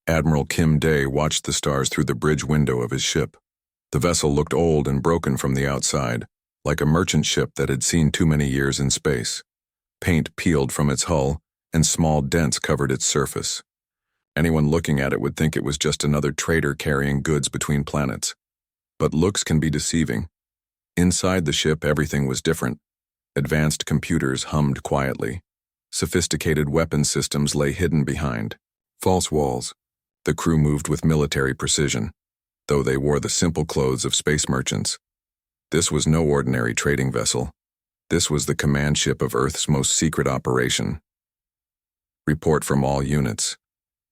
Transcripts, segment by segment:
Admiral Kim Dae watched the stars through the bridge window of his ship. The vessel looked old and broken from the outside, like a merchant ship that had seen too many years in space. Paint peeled from its hull, and small dents covered its surface. Anyone looking at it would think it was just another trader carrying goods between planets. But looks can be deceiving. Inside the ship, everything was different. Advanced computers hummed quietly. Sophisticated weapon systems lay hidden behind false walls. The crew moved with military precision, though they wore the simple clothes of space merchants. This was no ordinary trading vessel. This was the command ship of Earth's most secret operation. "Report from all units,"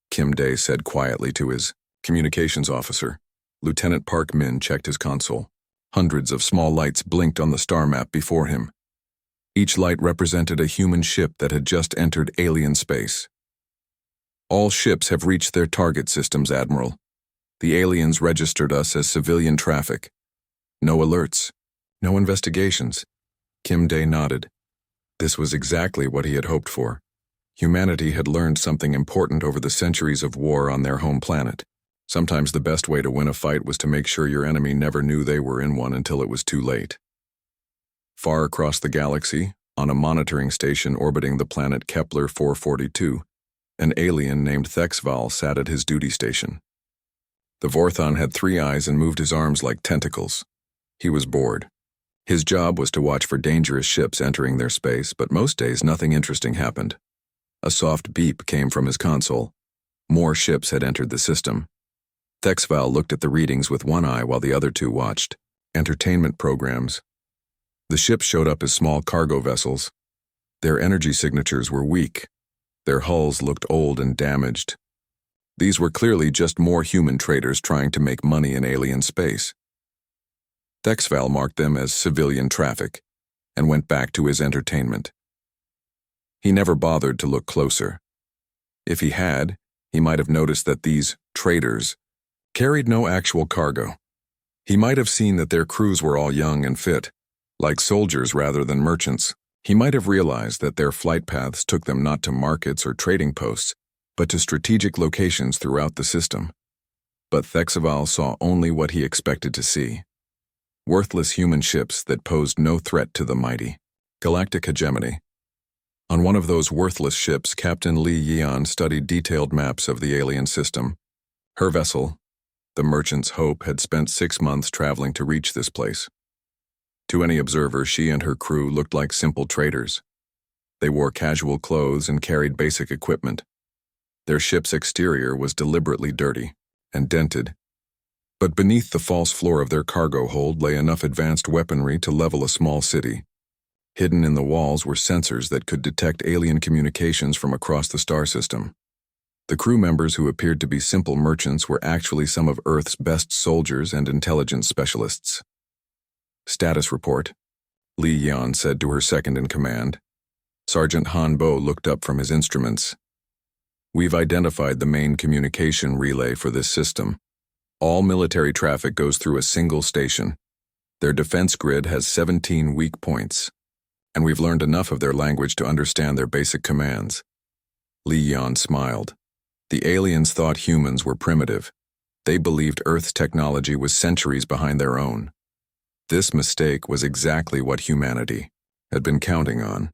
Kim Dae said quietly to his communications officer. Lieutenant Park Min checked his console. Hundreds of small lights blinked on the star map before him. Each light represented a human ship that had just entered alien space. "All ships have reached their target systems, Admiral. The aliens registered us as civilian traffic. No alerts, no investigations." Kim Dae nodded. This was exactly what he had hoped for. Humanity had learned something important over the centuries of war on their home planet. Sometimes the best way to win a fight was to make sure your enemy never knew they were in one until it was too late. Far across the galaxy, on a monitoring station orbiting the planet Kepler 442, an alien named Thexval sat at his duty station. The Vorthon had 3 eyes and moved his arms like tentacles. He was bored. His job was to watch for dangerous ships entering their space, but most days nothing interesting happened. A soft beep came from his console. More ships had entered the system. Thexval looked at the readings with one eye while the other 2 watched. Entertainment programs. The ships showed up as small cargo vessels. Their energy signatures were weak. Their hulls looked old and damaged. These were clearly just more human traders trying to make money in alien space. Thexval marked them as civilian traffic and went back to his entertainment. He never bothered to look closer. If he had, he might have noticed that these traders carried no actual cargo. He might have seen that their crews were all young and fit, like soldiers rather than merchants. He might have realized that their flight paths took them not to markets or trading posts, but to strategic locations throughout the system. But Thexval saw only what he expected to see. Worthless human ships that posed no threat to the mighty Galactic Hegemony. On one of those worthless ships, Captain Li Yian studied detailed maps of the alien system. Her vessel, the Merchant's Hope, had spent 6 months traveling to reach this place. To any observer, she and her crew looked like simple traders. They wore casual clothes and carried basic equipment. Their ship's exterior was deliberately dirty and dented. But beneath the false floor of their cargo hold lay enough advanced weaponry to level a small city. Hidden in the walls were sensors that could detect alien communications from across the star system. The crew members, who appeared to be simple merchants, were actually some of Earth's best soldiers and intelligence specialists. "Status report," Li Yan said to her second-in-command. Sergeant Han Bo looked up from his instruments. "We've identified the main communication relay for this system. All military traffic goes through a single station. Their defense grid has 17 weak points, and we've learned enough of their language to understand their basic commands." Li Yan smiled. The aliens thought humans were primitive. They believed Earth's technology was centuries behind their own. This mistake was exactly what humanity had been counting on.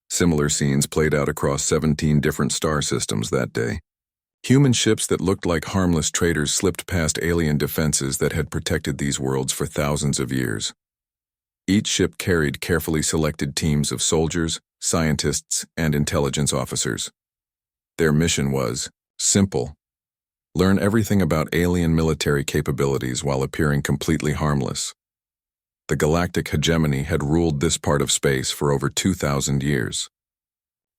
Similar scenes played out across 17 different star systems that day. Human ships that looked like harmless traders slipped past alien defenses that had protected these worlds for thousands of years. Each ship carried carefully selected teams of soldiers, scientists, and intelligence officers. Their mission was simple: learn everything about alien military capabilities while appearing completely harmless. The Galactic Hegemony had ruled this part of space for over 2,000 years.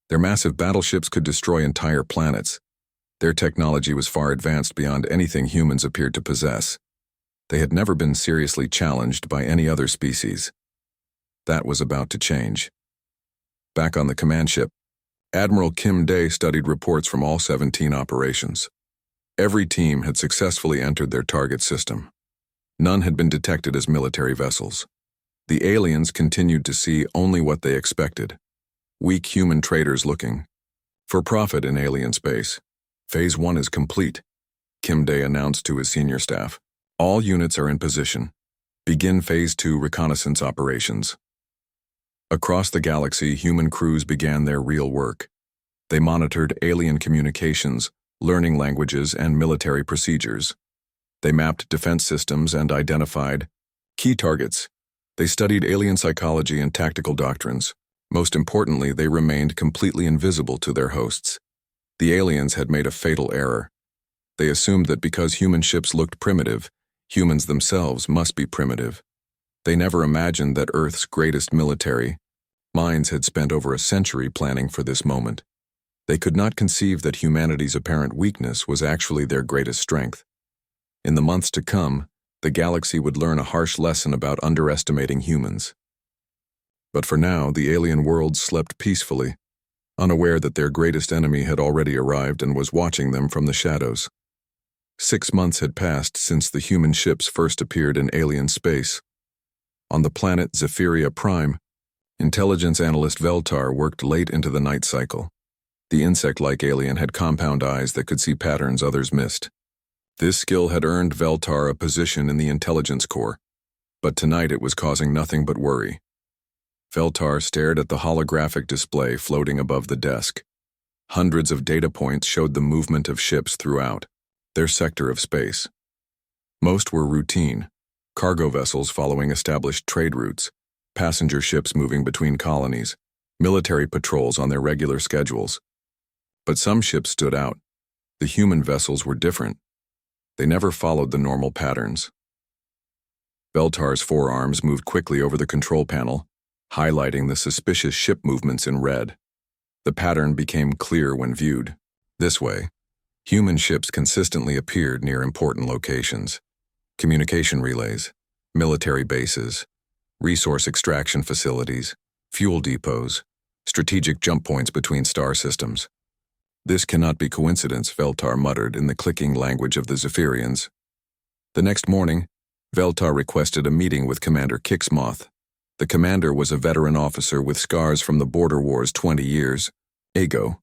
Their massive battleships could destroy entire planets. Their technology was far advanced beyond anything humans appeared to possess. They had never been seriously challenged by any other species. That was about to change. Back on the command ship, Admiral Kim Dae studied reports from all 17 operations. Every team had successfully entered their target system. None had been detected as military vessels. The aliens continued to see only what they expected: weak human traders looking for profit in alien space. Phase 1 is complete, Kim Dae announced to his senior staff. All units are in position. Begin Phase 2 reconnaissance operations. Across the galaxy, human crews began their real work. They monitored alien communications, learning languages, and military procedures. They mapped defense systems and identified key targets. They studied alien psychology and tactical doctrines. Most importantly, they remained completely invisible to their hosts. The aliens had made a fatal error. They assumed that because human ships looked primitive, humans themselves must be primitive. They never imagined that Earth's greatest military minds had spent over a century planning for this moment. They could not conceive that humanity's apparent weakness was actually their greatest strength. In the months to come, the galaxy would learn a harsh lesson about underestimating humans. But for now, the alien worlds slept peacefully, unaware that their greatest enemy had already arrived and was watching them from the shadows. 6 months had passed since the human ships first appeared in alien space. On the planet Zephyria Prime, intelligence analyst Veltar worked late into the night cycle. The insect-like alien had compound eyes that could see patterns others missed. This skill had earned Veltar a position in the intelligence corps, but tonight it was causing nothing but worry. Veltar stared at the holographic display floating above the desk. Hundreds of data points showed the movement of ships throughout their sector of space. Most were routine, cargo vessels following established trade routes, passenger ships moving between colonies, military patrols on their regular schedules. But some ships stood out. The human vessels were different. They never followed the normal patterns. Veltar's forearms moved quickly over the control panel, highlighting the suspicious ship movements in red. The pattern became clear when viewed. This way, human ships consistently appeared near important locations: communication relays, military bases, resource extraction facilities, fuel depots, strategic jump points between star systems. This cannot be coincidence, Veltar muttered in the clicking language of the Zephyrians. The next morning, Veltar requested a meeting with Commander Kixmoth. The commander was a veteran officer with scars from the border wars 20 years ago.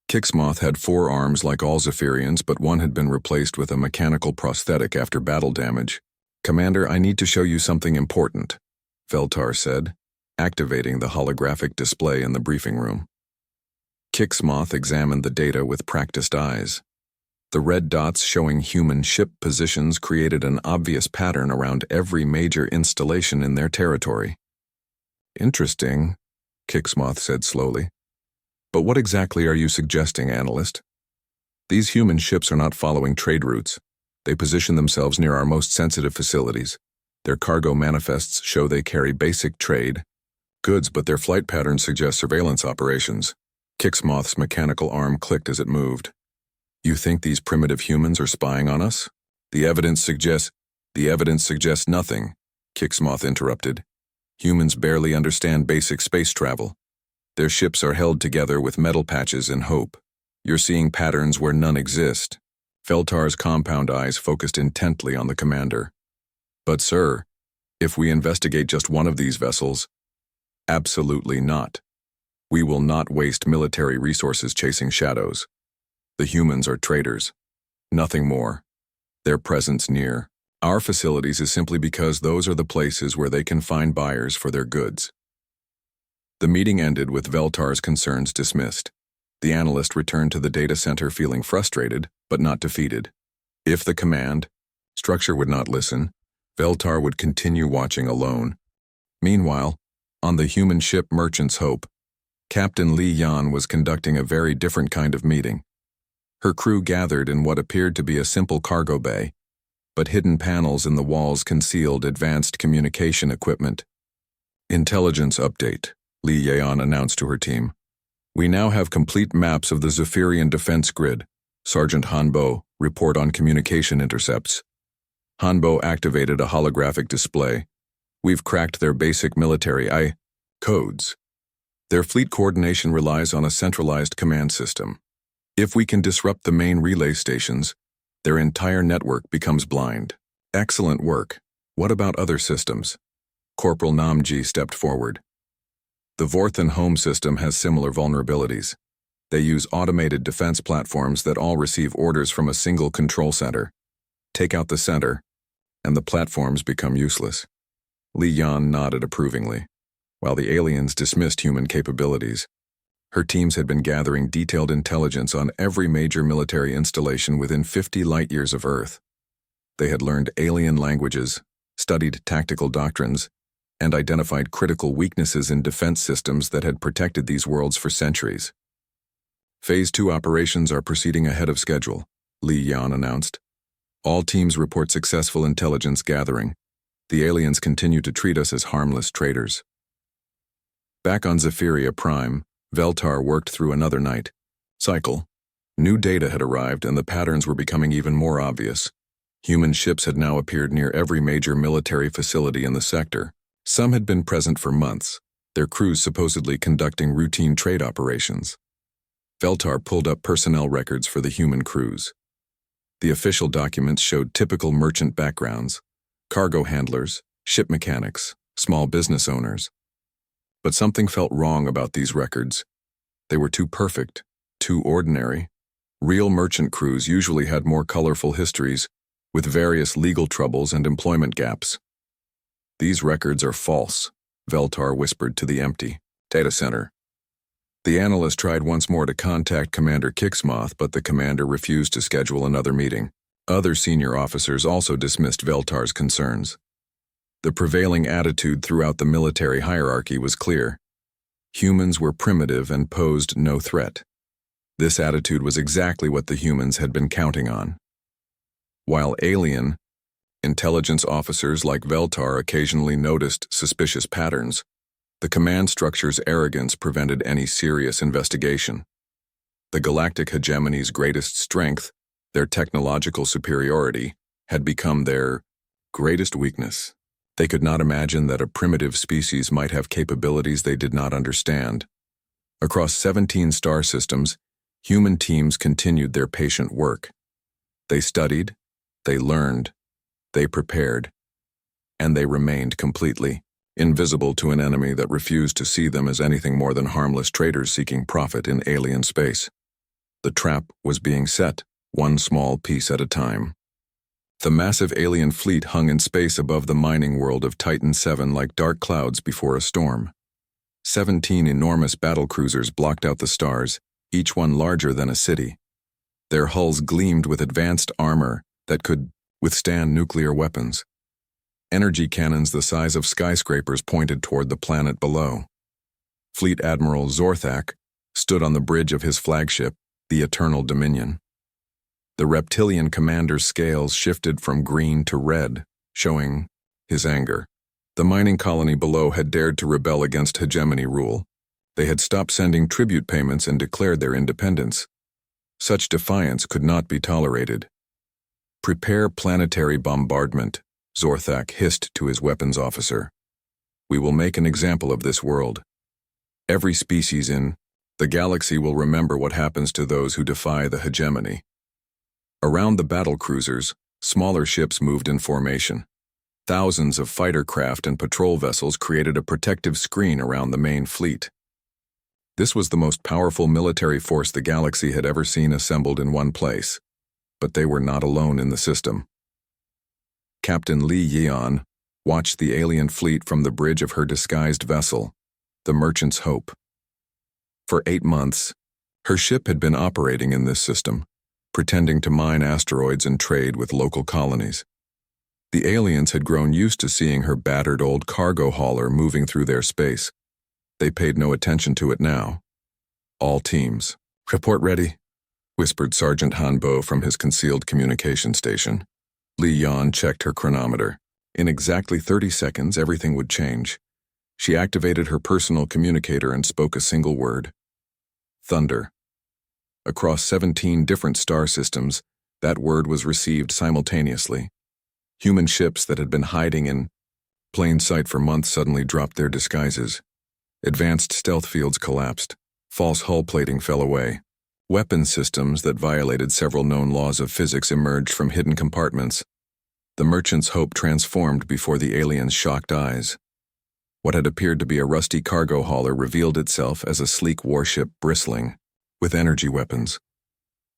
Kixmoth had 4 arms like all Zephyrians, but one had been replaced with a mechanical prosthetic after battle damage. "Commander, I need to show you something important," Veltar said, activating the holographic display in the briefing room. Kixmoth examined the data with practiced eyes. The red dots showing human ship positions created an obvious pattern around every major installation in their territory. "Interesting," Kixmoth said slowly. "But what exactly are you suggesting, analyst? These human ships are not following trade routes. They position themselves near our most sensitive facilities. Their cargo manifests show they carry basic trade goods, but their flight patterns suggest surveillance operations." Kixmoth's mechanical arm clicked as it moved. "You think these primitive humans are spying on us? The evidence suggests nothing," Kixmoth interrupted. "Humans barely understand basic space travel. Their ships are held together with metal patches and hope. You're seeing patterns where none exist." Veltar's compound eyes focused intently on the commander. "But sir, if we investigate just one of these vessels..." "Absolutely not. We will not waste military resources chasing shadows. The humans are traders. Nothing more. Their presence near our facilities is simply because those are the places where they can find buyers for their goods." The meeting ended with Veltar's concerns dismissed. The analyst returned to the data center feeling frustrated, but not defeated. If the command structure would not listen, Veltar would continue watching alone. Meanwhile, on the human ship Merchant's Hope, Captain Li Yan was conducting a very different kind of meeting. Her crew gathered in what appeared to be a simple cargo bay, but hidden panels in the walls concealed advanced communication equipment. "Intelligence update," Li Yan announced to her team. "We now have complete maps of the Zephyrian defense grid. Sergeant Hanbo, report on communication intercepts." Hanbo activated a holographic display. "We've cracked their basic military codes. Their fleet coordination relies on a centralized command system. If we can disrupt the main relay stations, their entire network becomes blind." "Excellent work. What about other systems?" Corporal Namji stepped forward. "The Vorthan home system has similar vulnerabilities. They use automated defense platforms that all receive orders from a single control center. Take out the center, and the platforms become useless. Li Yan nodded approvingly, while the aliens dismissed human capabilities. Her teams had been gathering detailed intelligence on every major military installation within 50 light-years of Earth. They had learned alien languages, studied tactical doctrines, and identified critical weaknesses in defense systems that had protected these worlds for centuries. Phase 2 operations are proceeding ahead of schedule, Li Yan announced. All teams report successful intelligence gathering. The aliens continue to treat us as harmless traders. Back on Zephyria Prime, Veltar worked through another night cycle. New data had arrived and the patterns were becoming even more obvious. Human ships had now appeared near every major military facility in the sector. Some had been present for months, their crews supposedly conducting routine trade operations. Veltar pulled up personnel records for the human crews. The official documents showed typical merchant backgrounds: cargo handlers, ship mechanics, small business owners. But something felt wrong about these records. They were too perfect, too ordinary. Real merchant crews usually had more colorful histories, with various legal troubles and employment gaps. These records are false, Veltar whispered to the empty data center. The analyst tried once more to contact Commander Kixmoth, but the commander refused to schedule another meeting. Other senior officers also dismissed Veltar's concerns. The prevailing attitude throughout the military hierarchy was clear. Humans were primitive and posed no threat. This attitude was exactly what the humans had been counting on. While alien, intelligence officers like Veltar occasionally noticed suspicious patterns, the command structure's arrogance prevented any serious investigation. The galactic hegemony's greatest strength, their technological superiority, had become their greatest weakness. They could not imagine that a primitive species might have capabilities they did not understand. Across 17 star systems, human teams continued their patient work. They studied, they learned, they prepared, and they remained completely invisible to an enemy that refused to see them as anything more than harmless traders seeking profit in alien space. The trap was being set, one small piece at a time. The massive alien fleet hung in space above the mining world of Titan 7 like dark clouds before a storm. 17 enormous battlecruisers blocked out the stars, each one larger than a city. Their hulls gleamed with advanced armor that could withstand nuclear weapons. Energy cannons the size of skyscrapers pointed toward the planet below. Fleet Admiral Zorthak stood on the bridge of his flagship, the Eternal Dominion. The reptilian commander's scales shifted from green to red, showing his anger. The mining colony below had dared to rebel against hegemony rule. They had stopped sending tribute payments and declared their independence. Such defiance could not be tolerated. "Prepare planetary bombardment," Zorthak hissed to his weapons officer. "We will make an example of this world. Every species in the galaxy will remember what happens to those who defy the hegemony." Around the battle cruisers, smaller ships moved in formation. Thousands of fighter craft and patrol vessels created a protective screen around the main fleet. This was the most powerful military force the galaxy had ever seen assembled in one place. But they were not alone in the system. Captain Li Yan watched the alien fleet from the bridge of her disguised vessel, the Merchant's Hope. For 8 months, her ship had been operating in this system, pretending to mine asteroids and trade with local colonies. The aliens had grown used to seeing her battered old cargo hauler moving through their space. They paid no attention to it now. "All teams, report ready," whispered Sergeant Hanbo from his concealed communication station. Li Yan checked her chronometer. In exactly 30 seconds, everything would change. She activated her personal communicator and spoke a single word: thunder. Across 17 different star systems, that word was received simultaneously. Human ships that had been hiding in plain sight for months suddenly dropped their disguises. Advanced stealth fields collapsed. False hull plating fell away. Weapon systems that violated several known laws of physics emerged from hidden compartments. The Merchant's Hope transformed before the aliens' shocked eyes. What had appeared to be a rusty cargo hauler revealed itself as a sleek warship bristling with energy weapons.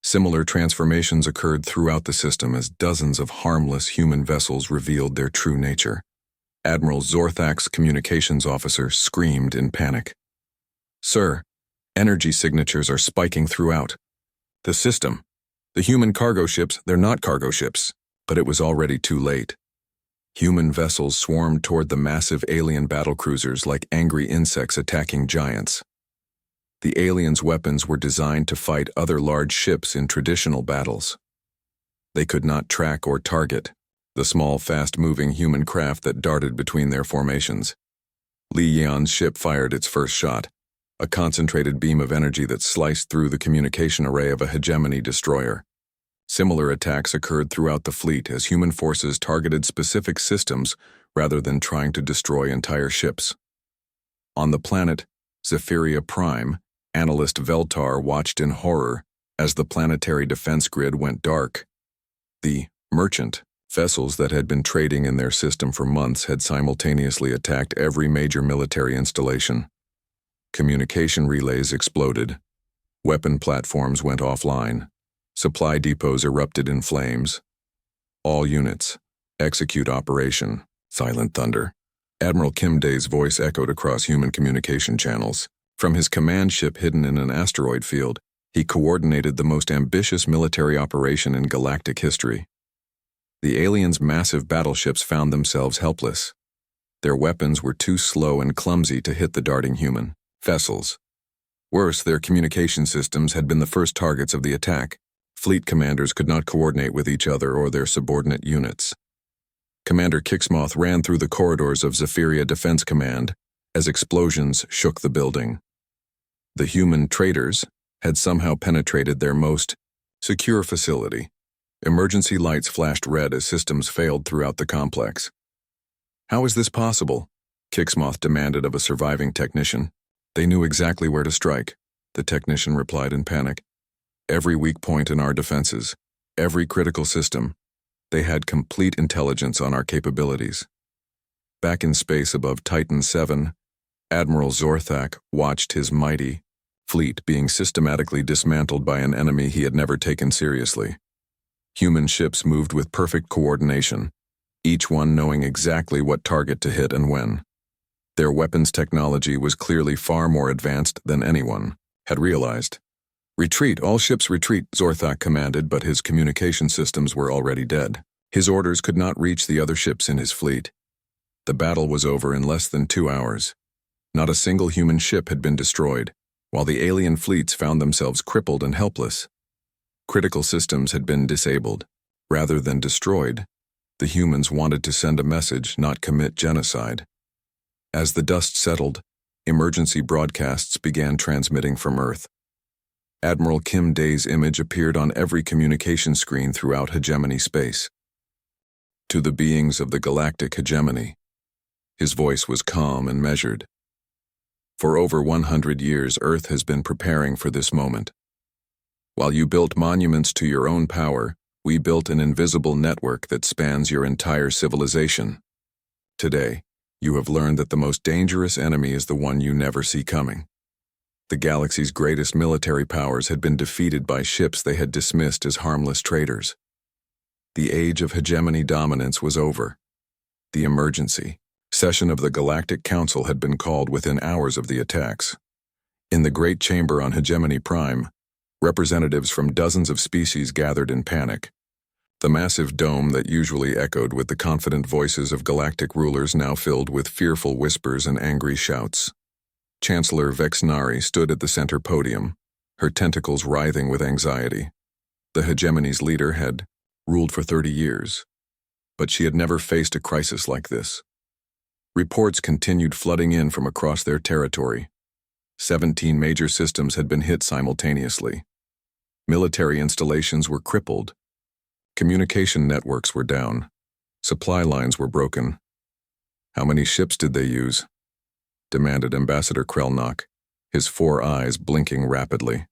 Similar transformations occurred throughout the system as dozens of harmless human vessels revealed their true nature. Admiral Zorthak's communications officer screamed in panic. "Sir, energy signatures are spiking throughout. The system. The human cargo ships, they're not cargo ships." But it was already too late. Human vessels swarmed toward the massive alien battlecruisers like angry insects attacking giants. The aliens' weapons were designed to fight other large ships in traditional battles. They could not track or target the small, fast-moving human craft that darted between their formations. Li Yan's ship fired its first shot, a concentrated beam of energy that sliced through the communication array of a hegemony destroyer. Similar attacks occurred throughout the fleet as human forces targeted specific systems rather than trying to destroy entire ships. On the planet Zephyria Prime, analyst Veltar watched in horror as the planetary defense grid went dark. The merchant vessels that had been trading in their system for months had simultaneously attacked every major military installation. Communication relays exploded. Weapon platforms went offline. Supply depots erupted in flames. "All units, execute operation." Silent thunder. Admiral Kim Dae's voice echoed across human communication channels. From his command ship hidden in an asteroid field, he coordinated the most ambitious military operation in galactic history. The aliens' massive battleships found themselves helpless. Their weapons were too slow and clumsy to hit the darting human vessels. Worse, their communication systems had been the first targets of the attack. Fleet commanders could not coordinate with each other or their subordinate units. Commander Kixmoth ran through the corridors of Zephyria Defense Command as explosions shook the building. The human traitors had somehow penetrated their most secure facility. Emergency lights flashed red as systems failed throughout the complex. "How is this possible?" Kixmoth demanded of a surviving technician. "They knew exactly where to strike," the technician replied in panic. "Every weak point in our defenses, every critical system. They had complete intelligence on our capabilities." Back in space above Titan 7, Admiral Zorthak watched his mighty fleet being systematically dismantled by an enemy he had never taken seriously. Human ships moved with perfect coordination, each one knowing exactly what target to hit and when. Their weapons technology was clearly far more advanced than anyone had realized. "Retreat, all ships retreat," Zorthak commanded, but his communication systems were already dead. His orders could not reach the other ships in his fleet. The battle was over in less than 2 hours. Not a single human ship had been destroyed, while the alien fleets found themselves crippled and helpless. Critical systems had been disabled. Rather than destroyed, the humans wanted to send a message, not commit genocide. As the dust settled, emergency broadcasts began transmitting from Earth. Admiral Kim Dae's image appeared on every communication screen throughout hegemony space. "To the beings of the galactic hegemony." His voice was calm and measured. "For over 100 years, Earth has been preparing for this moment. While you built monuments to your own power, we built an invisible network that spans your entire civilization. Today, you have learned that the most dangerous enemy is the one you never see coming. The galaxy's greatest military powers had been defeated by ships they had dismissed as harmless traitors. The age of hegemony dominance was over. The emergency session of the Galactic Council had been called within hours of the attacks. In the Great Chamber on Hegemony Prime, representatives from dozens of species gathered in panic. The massive dome that usually echoed with the confident voices of galactic rulers now filled with fearful whispers and angry shouts. Chancellor Vexnari stood at the center podium, her tentacles writhing with anxiety. The hegemony's leader had ruled for 30 years, but she had never faced a crisis like this. Reports continued flooding in from across their territory. 17 major systems had been hit simultaneously. Military installations were crippled. Communication networks were down. Supply lines were broken. "How many ships did they use?" demanded Ambassador Krelnock, his 4 eyes blinking rapidly.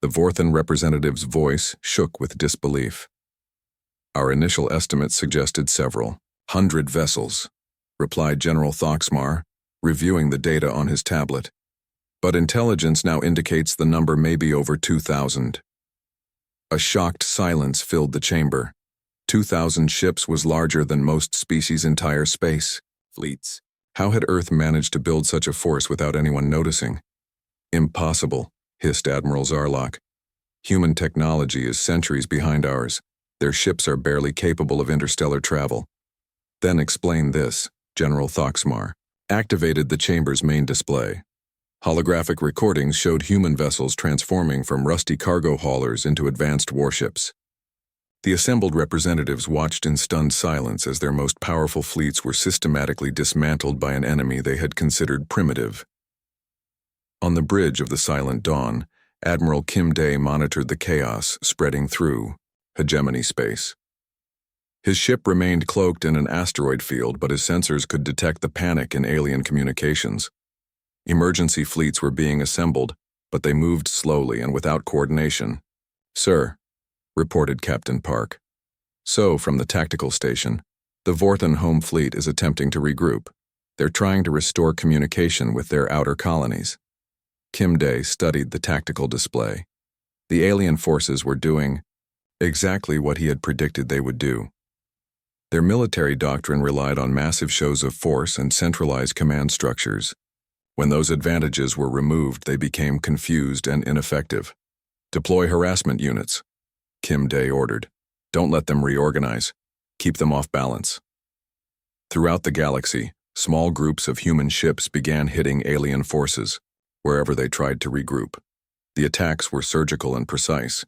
The Vorthan representative's voice shook with disbelief. "Our initial estimates suggested several 100 vessels," replied General Thoxmar, reviewing the data on his tablet. but intelligence now indicates the number may be over 2,000. A shocked silence filled the chamber. 2,000 ships was larger than most species' entire space fleets. How had Earth managed to build such a force without anyone noticing? Impossible, hissed Admiral Zarlok. Human technology is centuries behind ours. Their ships are barely capable of interstellar travel. Then explain this, General Thoxmar activated the chamber's main display. Holographic recordings showed human vessels transforming from rusty cargo haulers into advanced warships. The assembled representatives watched in stunned silence as their most powerful fleets were systematically dismantled by an enemy they had considered primitive. On the bridge of the Silent Dawn, Admiral Kim Day monitored the chaos spreading through hegemony space. His ship remained cloaked in an asteroid field, but his sensors could detect the panic in alien communications. Emergency fleets were being assembled, but they moved slowly and without coordination. "Sir," reported Captain Park. So, from the tactical station, the Vorthen home fleet is attempting to regroup. They're trying to restore communication with their outer colonies. Kim Day studied the tactical display. The alien forces were doing exactly what he had predicted they would do. Their military doctrine relied on massive shows of force and centralized command structures. When those advantages were removed, they became confused and ineffective. "Deploy harassment units," Kim Day ordered. "Don't let them reorganize. Keep them off balance." Throughout the galaxy, small groups of human ships began hitting alien forces, wherever they tried to regroup. The attacks were surgical and precise.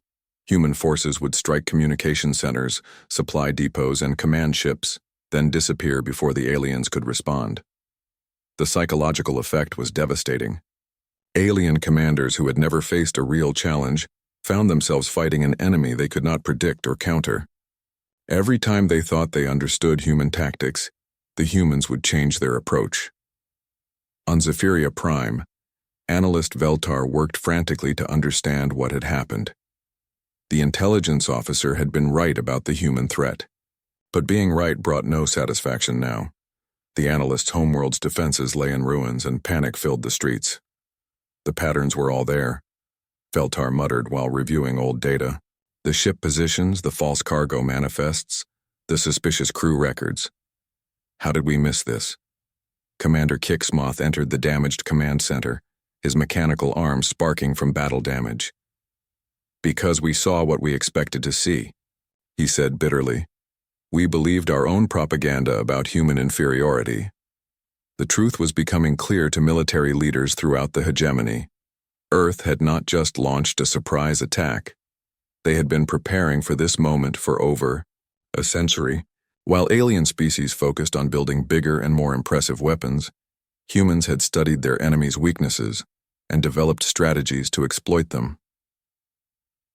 Human forces would strike communication centers, supply depots, and command ships, then disappear before the aliens could respond. The psychological effect was devastating. Alien commanders who had never faced a real challenge found themselves fighting an enemy they could not predict or counter. Every time they thought they understood human tactics, the humans would change their approach. On Zephyria Prime, analyst Veltar worked frantically to understand what had happened. The intelligence officer had been right about the human threat, but being right brought no satisfaction now. The analyst's homeworld's defenses lay in ruins and panic filled the streets. The patterns were all there, Veltar muttered while reviewing old data. The ship positions, the false cargo manifests, the suspicious crew records. How did we miss this? Commander Kixmoth entered the damaged command center, his mechanical arm sparking from battle damage. "Because we saw what we expected to see," he said bitterly. "We believed our own propaganda about human inferiority." The truth was becoming clear to military leaders throughout the hegemony. Earth had not just launched a surprise attack. They had been preparing for this moment for over a century. While alien species focused on building bigger and more impressive weapons, humans had studied their enemies' weaknesses and developed strategies to exploit them.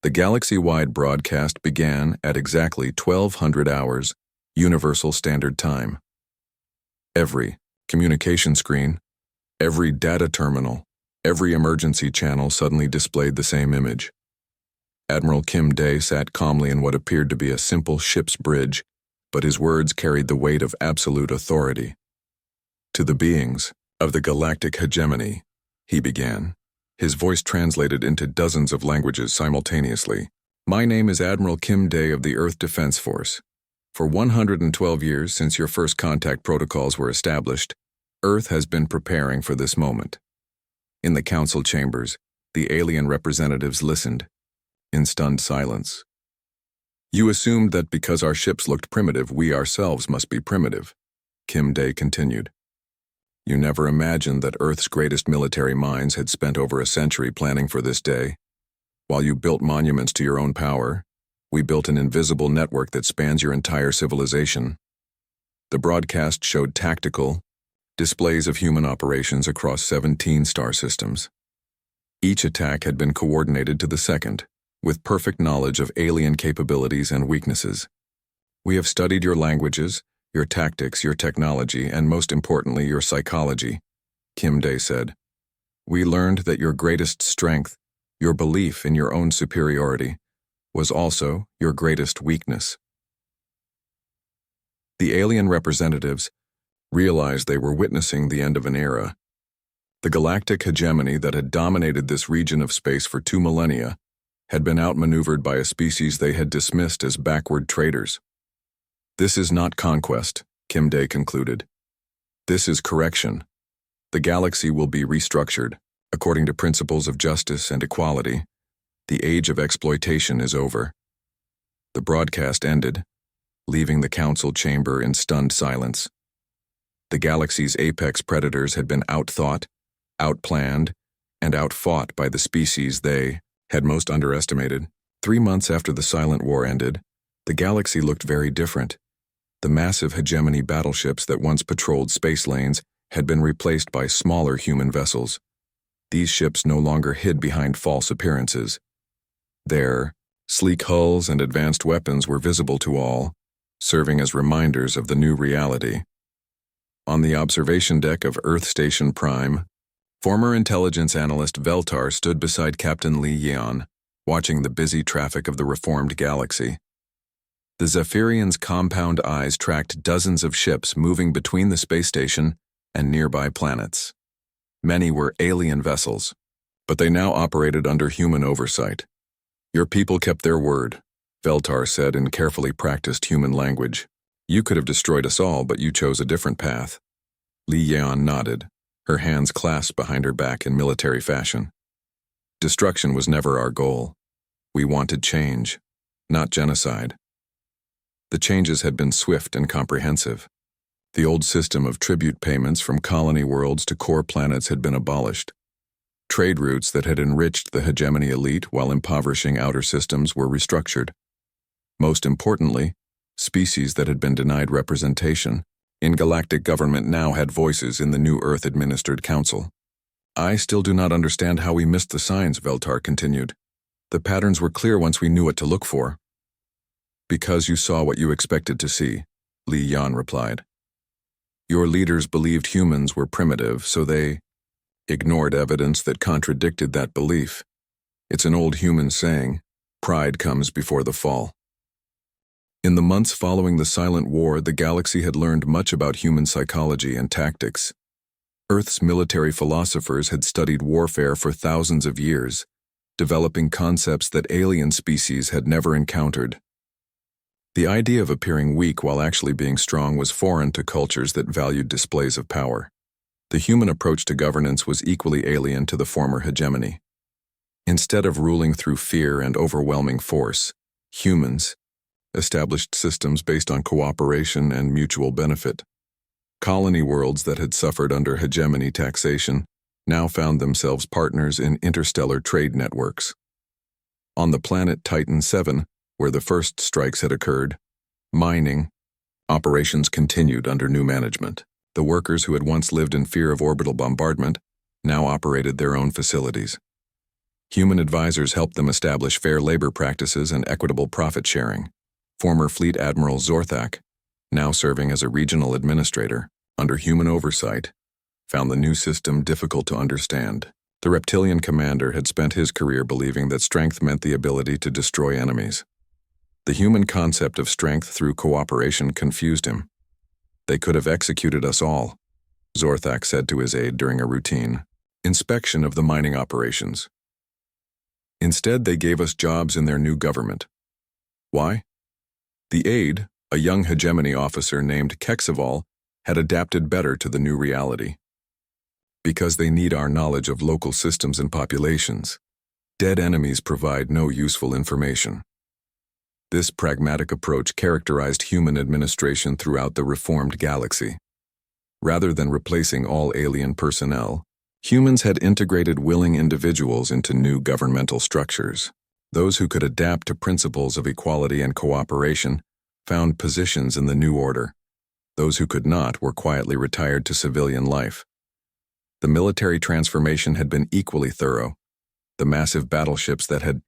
The galaxy-wide broadcast began at exactly 1200 hours, Universal Standard Time. Every communication screen, every data terminal, every emergency channel suddenly displayed the same image. Admiral Kim Day sat calmly in what appeared to be a simple ship's bridge, but his words carried the weight of absolute authority. "To the beings of the galactic hegemony," he began. His voice translated into dozens of languages simultaneously. "My name is Admiral Kim Day of the Earth Defense Force. For 112 years since your first contact protocols were established, Earth has been preparing for this moment." In the council chambers, the alien representatives listened, in stunned silence. "You assumed that because our ships looked primitive, we ourselves must be primitive," Kim Day continued. "You never imagined that Earth's greatest military minds had spent over a century planning for this day. While you built monuments to your own power, we built an invisible network that spans your entire civilization." The broadcast showed tactical displays of human operations across 17 star systems. Each attack had been coordinated to the second, with perfect knowledge of alien capabilities and weaknesses. "We have studied your languages, your tactics, your technology, and most importantly, your psychology," Kim Day said. "We learned that your greatest strength, your belief in your own superiority, was also your greatest weakness." The alien representatives realized they were witnessing the end of an era. The galactic hegemony that had dominated this region of space for 2 millennia had been outmaneuvered by a species they had dismissed as backward traders. This is not conquest, Kim Day concluded. This is correction. The galaxy will be restructured, according to principles of justice and equality. The age of exploitation is over. The broadcast ended, leaving the council chamber in stunned silence. The galaxy's apex predators had been outthought, outplanned, and outfought by the species they had most underestimated. 3 months after the Silent War ended, the galaxy looked very different. The massive hegemony battleships that once patrolled space lanes had been replaced by smaller human vessels. These ships no longer hid behind false appearances. Their sleek hulls and advanced weapons were visible to all, serving as reminders of the new reality. On the observation deck of Earth Station Prime, former intelligence analyst Veltar stood beside Captain Li Yan, watching the busy traffic of the reformed galaxy. The Zephyrian's compound eyes tracked dozens of ships moving between the space station and nearby planets. Many were alien vessels, but they now operated under human oversight. Your people kept their word, Veltar said in carefully practiced human language. You could have destroyed us all, but you chose a different path. Li Yan nodded, her hands clasped behind her back in military fashion. Destruction was never our goal. We wanted change, not genocide. The changes had been swift and comprehensive. The old system of tribute payments from colony worlds to core planets had been abolished. Trade routes that had enriched the hegemony elite while impoverishing outer systems were restructured. Most importantly, species that had been denied representation in galactic government now had voices in the new Earth-administered council. I still do not understand how we missed the signs, Veltar continued. The patterns were clear once we knew what to look for. Because you saw what you expected to see, Li Yan replied. Your leaders believed humans were primitive, so they ignored evidence that contradicted that belief. It's an old human saying, pride comes before the fall. In the months following the Silent War, the galaxy had learned much about human psychology and tactics. Earth's military philosophers had studied warfare for thousands of years, developing concepts that alien species had never encountered. The idea of appearing weak while actually being strong was foreign to cultures that valued displays of power. The human approach to governance was equally alien to the former hegemony. Instead of ruling through fear and overwhelming force, humans established systems based on cooperation and mutual benefit. Colony worlds that had suffered under hegemony taxation now found themselves partners in interstellar trade networks. On the planet Titan 7, where the first strikes had occurred, mining operations continued under new management. The workers who had once lived in fear of orbital bombardment now operated their own facilities. Human advisors helped them establish fair labor practices and equitable profit sharing. Former Fleet Admiral Zorthak, now serving as a regional administrator under human oversight, found the new system difficult to understand. The reptilian commander had spent his career believing that strength meant the ability to destroy enemies. The human concept of strength through cooperation confused him. They could have executed us all, Zorthak said to his aide during a routine inspection of the mining operations. Instead, they gave us jobs in their new government. Why? The aide, a young hegemony officer named Kexival, had adapted better to the new reality. Because they need our knowledge of local systems and populations. Dead enemies provide no useful information. This pragmatic approach characterized human administration throughout the reformed galaxy. Rather than replacing all alien personnel, humans had integrated willing individuals into new governmental structures. Those who could adapt to principles of equality and cooperation found positions in the new order. Those who could not were quietly retired to civilian life. The military transformation had been equally thorough. The massive battleships that had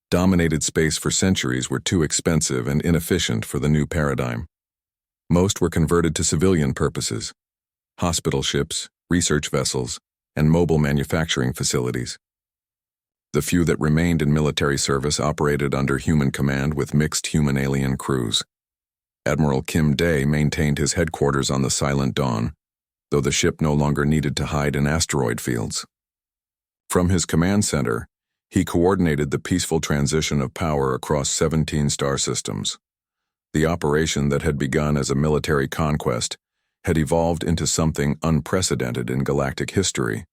dominated space for centuries were too expensive and inefficient for the new paradigm. Most were converted to civilian purposes: hospital ships, research vessels, and mobile manufacturing facilities. The few that remained in military service operated under human command with mixed human-alien crews. Admiral Kim Day maintained his headquarters on the Silent Dawn, though the ship no longer needed to hide in asteroid fields. From his command center, he coordinated the peaceful transition of power across 17 star systems. The operation that had begun as a military conquest had evolved into something unprecedented in galactic history,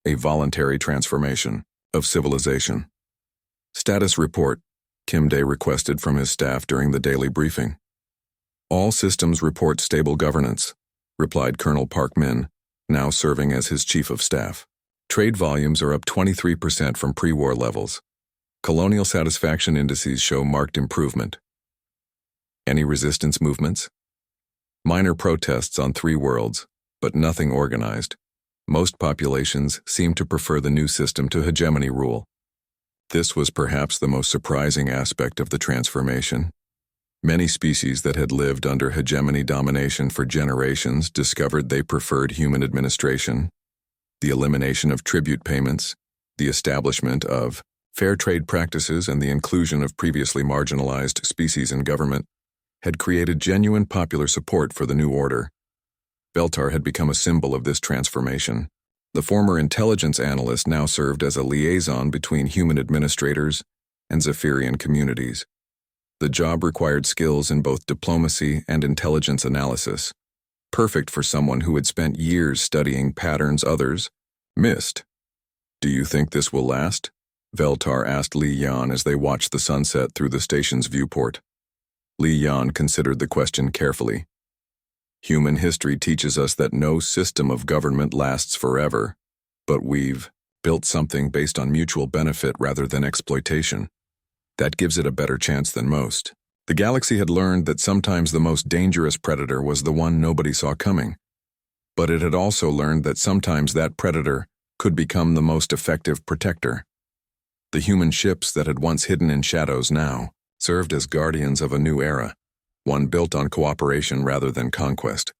a voluntary transformation of civilization. Status report, Kim Day requested from his staff during the daily briefing. All systems report stable governance, replied Colonel Park Min, now serving as his chief of staff. Trade volumes are up 23% from pre-war levels. Colonial satisfaction indices show marked improvement. Any resistance movements? Minor protests on 3 worlds, but nothing organized. Most populations seem to prefer the new system to hegemony rule. This was perhaps the most surprising aspect of the transformation. Many species that had lived under hegemony domination for generations discovered they preferred human administration. The elimination of tribute payments, the establishment of fair trade practices, and the inclusion of previously marginalized species in government had created genuine popular support for the new order. Veltar had become a symbol of this transformation. The former intelligence analyst now served as a liaison between human administrators and Zephyrian communities. The job required skills in both diplomacy and intelligence analysis, perfect for someone who had spent years studying patterns others missed. "Do you think this will last?" Veltar asked Li Yan as they watched the sunset through the station's viewport. Li Yan considered the question carefully. Human history teaches us that no system of government lasts forever, but we've built something based on mutual benefit rather than exploitation. That gives it a better chance than most. The galaxy had learned that sometimes the most dangerous predator was the one nobody saw coming, but it had also learned that sometimes that predator could become the most effective protector. The human ships that had once hidden in shadows now served as guardians of a new era, one built on cooperation rather than conquest.